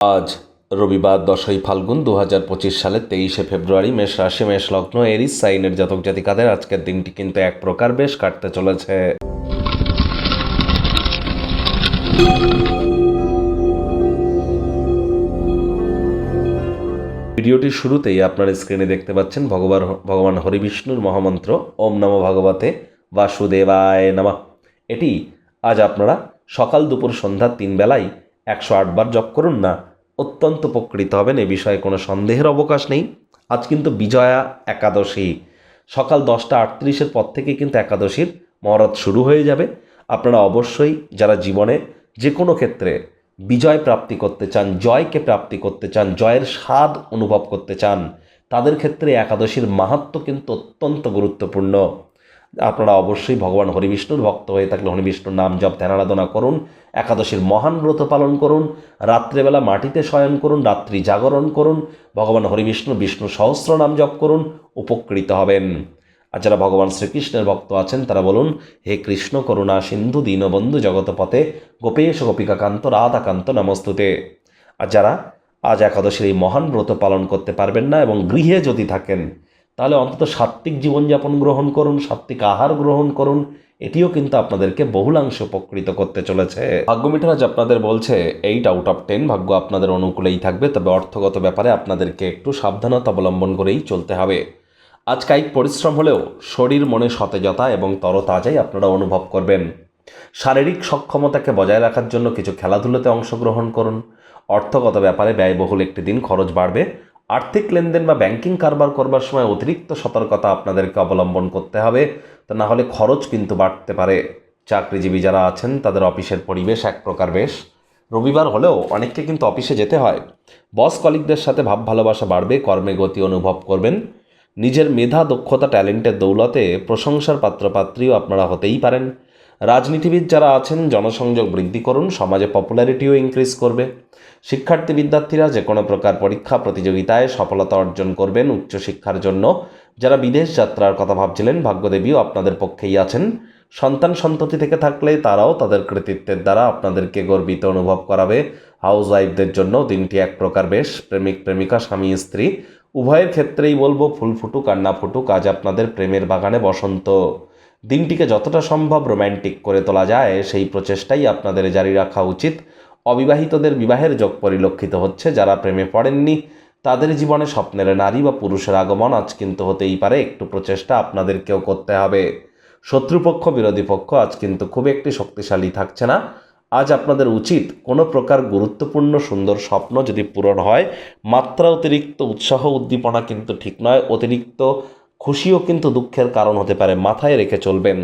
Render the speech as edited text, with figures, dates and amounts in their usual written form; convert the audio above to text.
আজ রবিবার 10ই ফাল্গুন 2025 সালের 23শে ফেব্রুয়ারি। মেষ রাশি, মেষ লগ্ন, এরিস সাইনের জাতক জাতিকাদের আজকের দিনটি কিন্তু এক প্রকার বেশ কাটতে চলেছে। ভিডিওটির শুরুতেই আপনার স্ক্রিনে দেখতে পাচ্ছেন ভগবান হরিবিষ্ণুর মহামন্ত্র ওম নমো ভগবতে বাসুদেবায় নমঃ। এটি আজ আপনারা সকাল দুপুর সন্ধ্যা 3 বেলায় 108 বার জপ করুন না, অত্যন্ত উপকৃত হবেন, এ বিষয়ে কোনো সন্দেহের অবকাশ নেই। আজ কিন্তু বিজয়া একাদশী, সকাল 10টা 38-এর পর থেকে কিন্তু একাদশীর মহরত শুরু হয়ে যাবে। আপনারা অবশ্যই যারা জীবনে যে কোনো ক্ষেত্রে বিজয় প্রাপ্তি করতে চান, জয়কে প্রাপ্তি করতে চান, জয়ের স্বাদ অনুভব করতে চান, তাদের ক্ষেত্রে একাদশীর মাহাত্ম্য কিন্তু অত্যন্ত গুরুত্বপূর্ণ। আপনারা অবশ্যই ভগবান হরিবিষ্ণুর ভক্ত হয়ে থাকলে হরিবিষ্ণুর নাম জপ ধ্যান আরাধনা করুন, একাদশীর মহান ব্রত পালন করুন, রাত্রেবেলা মাটিতে শয়ন করুন, রাত্রি জাগরণ করুন, ভগবান বিষ্ণু সহস্র নাম জপ করুন, উপকৃত হবেন। আর যারা ভগবান শ্রীকৃষ্ণের ভক্ত আছেন তারা বলুন, হে কৃষ্ণ করুণা সিন্ধু দীনবন্ধু জগৎপতে গোপেশ গোপিকাকান্ত রাধাকান্ত নমস্তুতে। আর যারা আজ একাদশীর এই মহান ব্রত পালন করতে পারবেন না এবং গৃহে যদি থাকেন, তাহলে অন্তত সাত্ত্বিক জীবনযাপন গ্রহণ করুন, সাত্ত্বিক আহার গ্রহণ করুন, এটিও কিন্তু আপনাদেরকে বহুলাংশে উপকৃত করতে চলেছে। ভাগ্যমিটার আজ আপনাদের বলছে 8/10 ভাগ্য আপনাদের অনুকূলেই থাকবে, তবে অর্থগত ব্যাপারে আপনাদেরকে একটু সাবধানতা অবলম্বন করেই চলতে হবে। আজ কায়িক পরিশ্রম হলেও শরীর মনে সতেজতা এবং তরতাজাই আপনারা অনুভব করবেন। শারীরিক সক্ষমতাকে বজায় রাখার জন্য কিছু খেলাধুলাতে অংশগ্রহণ করুন। অর্থগত ব্যাপারে ব্যয়বহুল একটি দিন, খরচ বাড়বে। আর্থিক লেনদেন বা ব্যাংকিং কারবার করবার সময় অতিরিক্ত সতর্কতা আপনাদেরকে অবলম্বন করতে হবে, তা না হলে খরচ কিন্তু বাড়তে পারে। চাকরিজীবী যারা আছেন তাদের অফিসের পরিবেশ এক প্রকার বেশ। রবিবার হলেও অনেককে কিন্তু অফিসে যেতে হয়। বস কলিগদের সাথে ভাব ভালোবাসা বাড়বে, কর্মে গতি অনুভব করবেন। নিজের মেধা দক্ষতা ট্যালেন্টের দৌলতে প্রশংসার পাত্রপাত্রীও আপনারা হতেই পারেন। রাজনীতিবিদ যারা আছেন জনসংযোগ বৃদ্ধি করুন, সমাজে পপুলারিটিও ইনক্রিজ করবে। শিক্ষার্থী বিদ্যার্থীরা যে কোনো প্রকার পরীক্ষা প্রতিযোগিতায় সফলতা অর্জন করবেন। উচ্চশিক্ষার জন্য যারা বিদেশ যাত্রার কথা ভাবছিলেন, ভাগ্যদেবীও আপনাদের পক্ষেই আছেন। সন্তান সন্ততি থেকে থাকলে তারাও তাদের কৃতিত্বের দ্বারা আপনাদেরকে গর্বিত অনুভব করাবে। হাউস ওয়াইফদের জন্য দিনটি এক প্রকার বেশ। প্রেমিক প্রেমিকা, স্বামী স্ত্রী উভয়ের ক্ষেত্রেই বলবো, ফুল ফুটুক আর না ফুটুক, আজ আপনাদের প্রেমের বাগানে বসন্ত। দিনটিকে যতটা সম্ভব রোম্যান্টিক করে তোলা যায় সেই প্রচেষ্টাই আপনাদের জারি রাখা উচিত। অবিবাহিতদের বিবাহের যোগ পরিলক্ষিত হচ্ছে। যারা প্রেমে পড়েননি তাদের জীবনে স্বপ্নের নারী বা পুরুষের আগমন আজ কিন্তু হতেই পারে। একটু প্রচেষ্টা আপনাদেরকেও করতে হবে। শত্রুপক্ষ বিরোধী পক্ষ আজ কিন্তু খুব একটি শক্তিশালী থাকছে না। আজ আপনাদের উচিত কোনো প্রকার গুরুত্বপূর্ণ সুন্দর স্বপ্ন যদি পূরণ হয়, মাত্রা অতিরিক্ত উৎসাহ উদ্দীপনা কিন্তু ঠিক নয়। অতিরিক্ত খুশিও কিন্তু দুঃখের কারণ হতে পারে, মাথায় রেখে চলবেন।